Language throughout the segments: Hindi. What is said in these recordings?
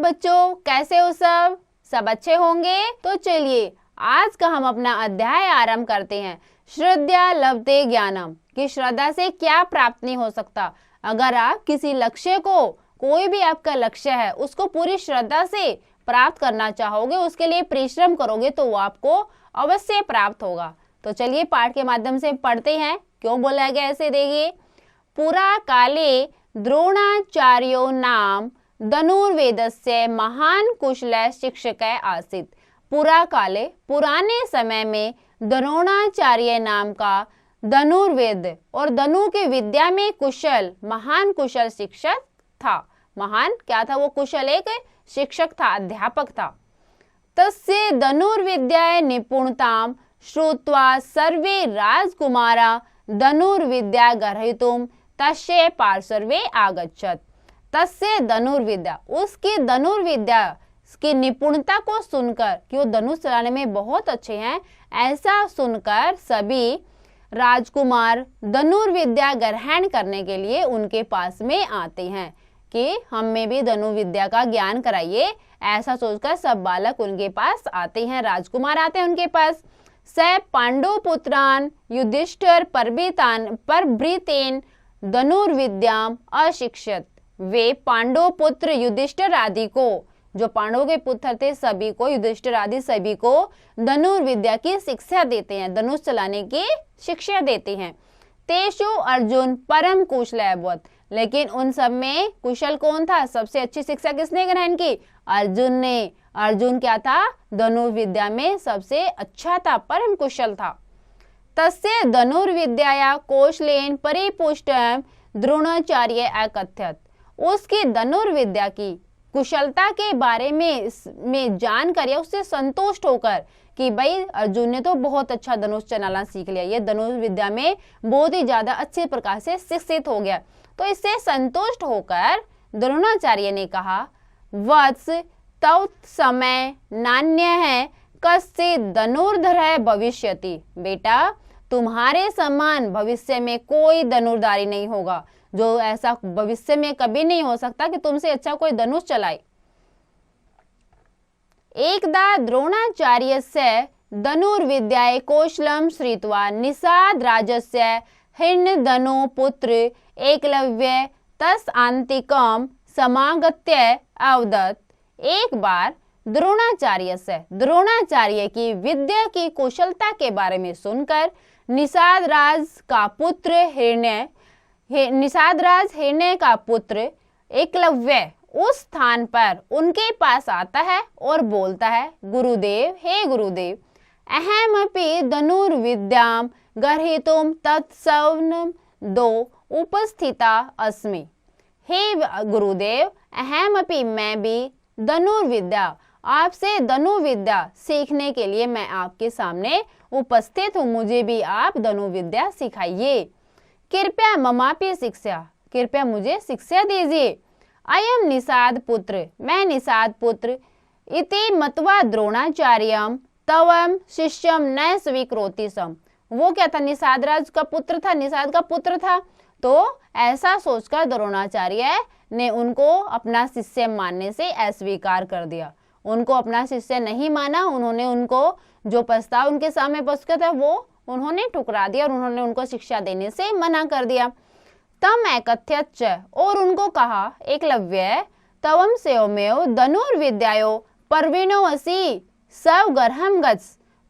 बच्चों, कैसे हो सब? सब अच्छे होंगे। तो चलिए आज का हम अपना अध्याय आरंभ करते हैं। श्रद्धा लभते ज्ञानम, कि श्रद्धा से क्या प्राप्त नहीं हो सकता। अगर आप किसी लक्ष्य को, कोई भी आपका लक्ष्य है, उसको पूरी श्रद्धा से प्राप्त करना चाहोगे, उसके लिए परिश्रम करोगे तो वो आपको अवश्य प्राप्त होगा। तो चलिए पाठ के माध्यम से पढ़ते हैं। क्यों बोला गया ऐसे, देखिए। पुरा काले द्रोणाचार्यो नाम धनुर्वेदस्य महान कुशल शिक्षक आसीत। पुरा काले, पुराने समय में द्रोणाचार्य नाम का धनुर्वेद और धनु की विद्या में कुशल, महान कुशल शिक्षक था। महान क्या था वो? कुशल एक शिक्षक था, अध्यापक था। तस्य धनुर्विद्याय निपुणताम श्रुत्वा सर्वे राजकुमारा धनुर्विद्या ग्रहीतुम तस्य पार्श्वे आगच्छत। तस्य धनुर्विद्या, उसकी धनुर्विद्या की निपुणता को सुनकर कि वो धनुष चलाने में बहुत अच्छे हैं, ऐसा सुनकर सभी राजकुमार धनुर्विद्या ग्रहण करने के लिए उनके पास में आते हैं कि हमें भी धनुर्विद्या का ज्ञान कराइए। ऐसा सोचकर सब बालक उनके पास आते हैं, राजकुमार आते हैं उनके पास। स पांडु पुत्रान युधिष्ठिर परभृतेन धनुर्विद्याम अशिक्षत। वे पांडव पुत्र युधिष्ठिर आदि को, जो पांडवों के पुत्र थे, सभी को, युधिष्ठिर आदि सभी को धनुर्विद्या की शिक्षा देते हैं, धनुष चलाने की शिक्षा देते हैं। तेषु अर्जुन परम कुशल अभवत, लेकिन उन सब में कुशल कौन था? सबसे अच्छी शिक्षा किसने ग्रहण की? अर्जुन ने। अर्जुन क्या था? धनुर्विद्या में सबसे अच्छा था, परम कुशल था। तस्य धनुर्विद्याया कौशलेन परिपुष्टम द्रोणाचार्य अकथयत। उसकी धनुर्विद्या की कुशलता के बारे में जानकर या उससे संतुष्ट होकर कि भाई अर्जुन ने तो बहुत अच्छा धनुष चलाना सीख लिया, ये धनुर्विद्या में बहुत ही ज्यादा अच्छे प्रकार से शिक्षित हो गया, तो इससे संतुष्ट होकर द्रोणाचार्य ने कहा, वत्स तव समय नान्य है कस्य धनुर्धर भविष्यति। बेटा, तुम्हारे समान भविष्य में कोई धनुर्धारी नहीं होगा, जो ऐसा भविष्य में कभी नहीं हो सकता कि तुमसे अच्छा कोई धनुष चलाए। एकदा द्रोणाचार्यस्य धनुर्विद्याय कौशलम श्रुत्वा निषाद राजस्य हिरण्यधनु पुत्र एकलव्य तस् आंतिकम समागत्य अवदत्। एक बार द्रोणाचार्य की विद्या की कुशलता के बारे में सुनकर निषाद राज हिरण्य का पुत्र एकलव्य उस स्थान पर उनके पास आता है और बोलता है, गुरुदेव, हे गुरुदेव, अहमपि धनुर्विद्याम ग्रहीतुम तत्सवनम दो उपस्थिता अस्मि। हे गुरुदेव, अहमपि, मैं भी धनुर्विद्या, आपसे धनुर्विद्या सीखने के लिए मैं आपके सामने उपस्थित हूँ, मुझे भी आप धनुर्विद्या सिखाइए। कृपया ममापि शिक्षा, कृपया मुझे शिक्षा दीजिए। अयम निषाद पुत्र, मैं निषाद पुत्र, इति मत्वा द्रोणाचार्यम तवम शिष्यम न स्वीकरोति सम। वो क्या था? निषाद राज का पुत्र था, निषाद का पुत्र था। तो ऐसा सोचकर द्रोणाचार्य ने उनको अपना शिष्य मानने से अस्वीकार कर दिया, उनको अपना शिष्य नहीं माना। उन्होंने उनको जो प्रस्ताव उनके सामने पहुंचा था वो उन्होंने ठुकरा दिया और उन्होंने उनको शिक्षा देने से मना कर दिया। तम एकथ्यच, और उनको कहा, एकलव्य, तवम सेवमेव धनुर्विद्यायो परवीणो असि सब गर्हम गच।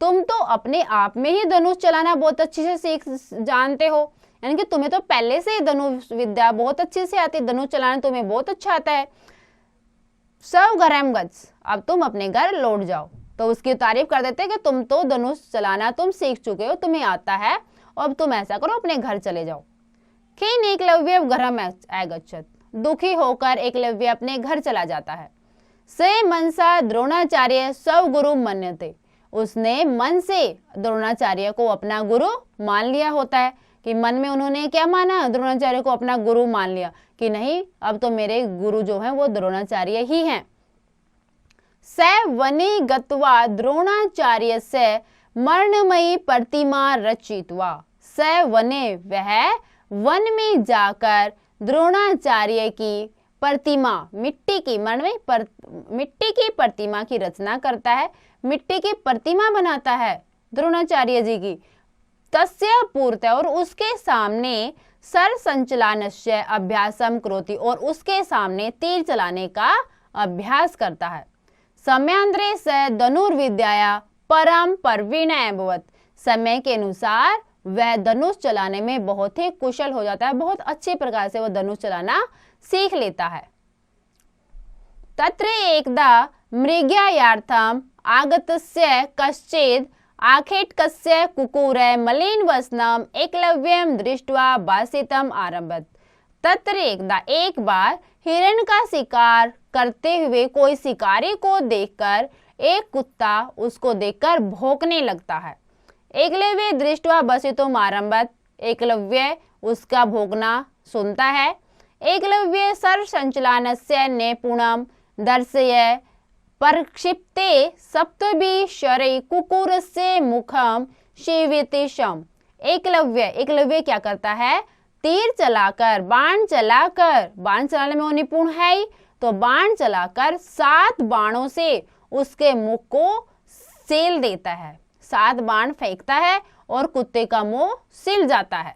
तुम तो अपने आप में ही धनुष चलाना बहुत अच्छे से सीख जानते हो, यानी कि तुम्हें तो पहले से ही धनुष विद्या बहुत अच्छे से आती, धनुष चलाना तुम्हें बहुत अच्छा आता है। सब गर्हम गच, अब तुम अपने घर लौट जाओ। तो उसकी तारीफ कर देते कि तुम तो धनुष चलाना तुम सीख चुके हो, तुम्हें आता है, अब तुम ऐसा करो, अपने घर चले जाओ। खीन एकलव्य गृहम आगच्छत, दुखी होकर एकलव्य अपने घर चला जाता है। से मनसा द्रोणाचार्य सब गुरु मन्यते, उसने मन से द्रोणाचार्य को अपना गुरु मान लिया होता है कि मन में उन्होंने क्या माना? द्रोणाचार्य को अपना गुरु मान लिया कि नहीं, अब तो मेरे गुरु जो हैं वो द्रोणाचार्य ही हैं। स वने गत्वा द्रोणाचार्य से मरणमयी प्रतिमा रचित्वा। स वने, वह वन में जाकर द्रोणाचार्य की प्रतिमा, मिट्टी की मन में मिट्टी की प्रतिमा की रचना करता है, मिट्टी की प्रतिमा बनाता है द्रोणाचार्य जी की। तस्य पूर्त, और उसके सामने सर संचलानस्य अभ्यासम करोति, और उसके सामने तीर चलाने का अभ्यास करता है। समयांतरे से धनुर्विद्याया परम प्रवीण अभवत्, समय के अनुसार वह धनुष चलाने में बहुत ही कुशल हो जाता है, बहुत अच्छे प्रकार से वह धनुष चलाना सीख लेता है। तत्र एकदा मृग्यायार्थम आगतस्य कश्चित् आखेटकस्य कुकुरे मलिन वसनम एकलव्यम दृष्ट्वा भासितम आरभत। तत्र एकदा, एक बार हिरण का शिकार करते हुए कोई शिकारी को देखकर एक कुत्ता उसको देखकर भौंकने लगता है। एकलव्य दृष्ट्वा भासितम आरभत, एकलव्य उसका भौंकना सुनता है। एकलव्य सर संचलानस्य निपुणम दर्शय प्रक्षिप्ते सप्तभि शरै कुकुरस्य मुखम शिवेति शम। एकलव्य क्या करता है, तीर चलाकर, बाण चलाने में वो निपुण है ही, तो बाण चलाकर 7 बाणों से उसके मुख को सील देता है। 7 बाण फेंकता है और कुत्ते का मुंह सिल जाता है।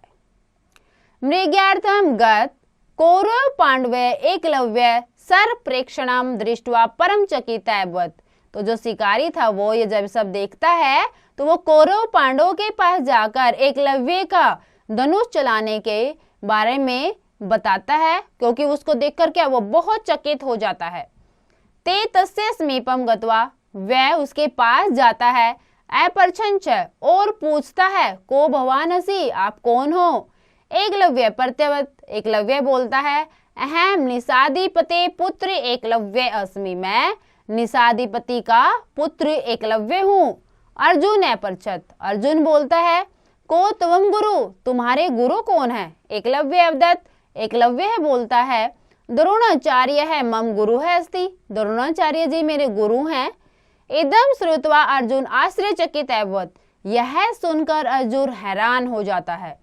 मृग्यार्थम गत कौरव पांडवे एकलव्य सर प्रेक्षणम दृष्ट्वा परम चकित अभवत्। तो जो शिकारी था वो ये जब सब देखता है तो वो कौरव पांडवों के पास जाकर एकलव्य का धनुष चलाने के बारे में बताता है, क्योंकि उसको देखकर क्या वो बहुत चकित हो जाता है। ते तस्य समीपम गत्वा, वह उसके पास जाता है। अपरछंच, और पूछता है, को भवानसी, आप कौन हो। एकलव्य प्रत्यवत, एकलव्य बोलता है, अहम निषादिपते पुत्र एकलव्य अस्मि, मैं निषादिपति का पुत्र एकलव्य हूँ। अर्जुन अपरछत, अर्जुन बोलता है, को त्वम गुरु, तुम्हारे गुरु कौन है। एकलव्य अवदत्त, एकलव्य बोलता है, द्रोणाचार्य है मम गुरु है अस्ति, द्रोणाचार्य जी मेरे गुरु हैं। इदम श्रुत्वा अर्जुन आश्चर्यचकित अभवत्, यह सुनकर अर्जुन हैरान हो जाता है।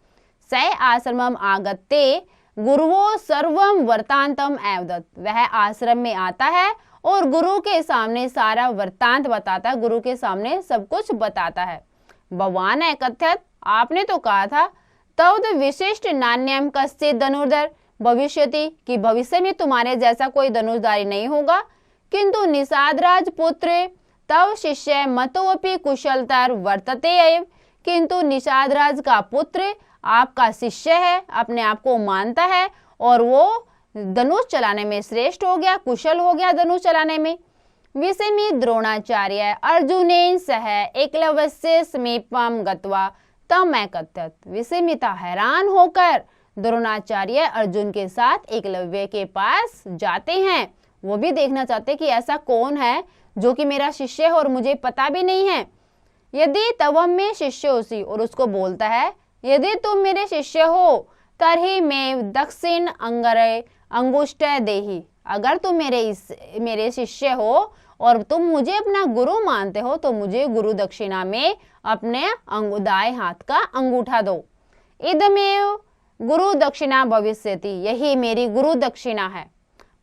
स आश्रमम आगत्ते गुरुवो सर्वम वृत्तांतम अवदत्, वह आश्रम में आता है और गुरु के सामने सारा वृत्तांत बताता है, गुरु के सामने सब कुछ बताता है। भगवान अकथ्यत, आपने तो कहा था, तद विशिष्ट नान्यम कश्चित् धनुर्धर भविष्यति, कि भविष्य में तुम्हारे जैसा कोई धनुषधारी नहीं होगा। किंतु निषादराज पुत्र तव शिष्य मतोपि कुशलतर वर्तते एव, किंतु निषादराज का पुत्र आपका शिष्य है, अपने आप को मानता है और वो धनुष चलाने में श्रेष्ठ हो गया, कुशल हो गया धनुष चलाने में। विषमी द्रोणाचार्य अर्जुनेन सह एकलव्यस्य समीपम गत्वा तम अकथ्यत, विषमिता हैरान होकर द्रोणाचार्य अर्जुन के साथ एकलव्य के पास जाते हैं। वो भी देखना चाहते कि ऐसा कौन है जो कि मेरा शिष्य है और मुझे पता भी नहीं है। यदि तवम में शिष्य होसी, और उसको बोलता है, यदि तुम मेरे शिष्य हो तरही मैं दक्षिण अंगरे अंगुष्ठ देही, अगर तुम मेरे शिष्य हो और तुम मुझे अपना गुरु मानते हो तो मुझे गुरु दक्षिणा में अपने दाएं हाथ का अंगूठा दो। इदमेव गुरु दक्षिणा भविष्यति, यही मेरी गुरु दक्षिणा है।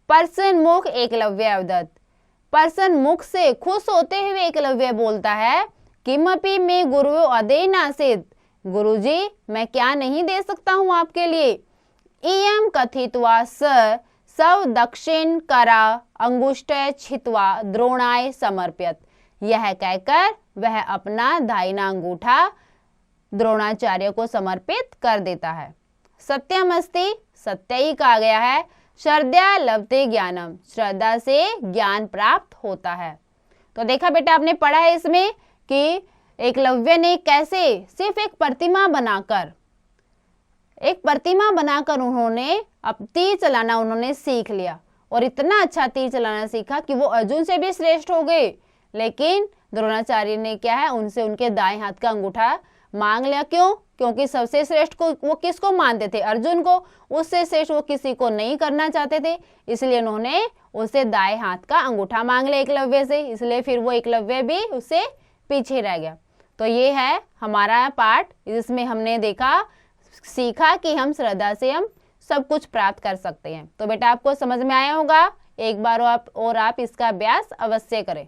पर्सन मुख एकलव्य अवदत्त, पर्सन मुख से खुश होते हुए एकलव्य बोलता है, किमपि मैं गुरु अदे नासिद, गुरुजी मैं क्या नहीं दे सकता हूँ आपके लिए। इयम कथित्वा सव दक्षिण करा अंगुष्ठ छित्वा द्रोणाय समर्प्यत, यह कहकर वह अपना दाहिना अंगूठा द्रोणाचार्य को समर्पित कर देता है। सत्यमस्ति, सत्य ही कहा गया है। श्रद्धा लभते ज्ञानम, श्रद्धा से ज्ञान प्राप्त होता है। तो देखा बेटा, आपने पढ़ा है इसमें कि एकलव्य ने कैसे सिर्फ एक प्रतिमा बनाकर उन्होंने अब तीर चलाना उन्होंने सीख लिया, और इतना अच्छा तीर चलाना सीखा कि वो अर्जुन से भी श्रेष्ठ हो गए। लेकिन द्रोणाचार्य ने क्या है, उनसे उनके दाएं हाथ का अंगूठा मांग लिया। क्यों? क्योंकि सबसे श्रेष्ठ को वो किसको मानते थे? अर्जुन को। उससे श्रेष्ठ वो किसी को नहीं करना चाहते थे, इसलिए उन्होंने उससे दाएं हाथ का अंगूठा मांग लिया एकलव्य से। इसलिए फिर वो एकलव्य भी उससे पीछे रह गया। तो ये है हमारा पाठ, जिसमें हमने सीखा कि हम श्रद्धा से हम सब कुछ प्राप्त कर सकते हैं। तो बेटा आपको समझ में आया होगा, एक बार आप इसका अभ्यास अवश्य करें।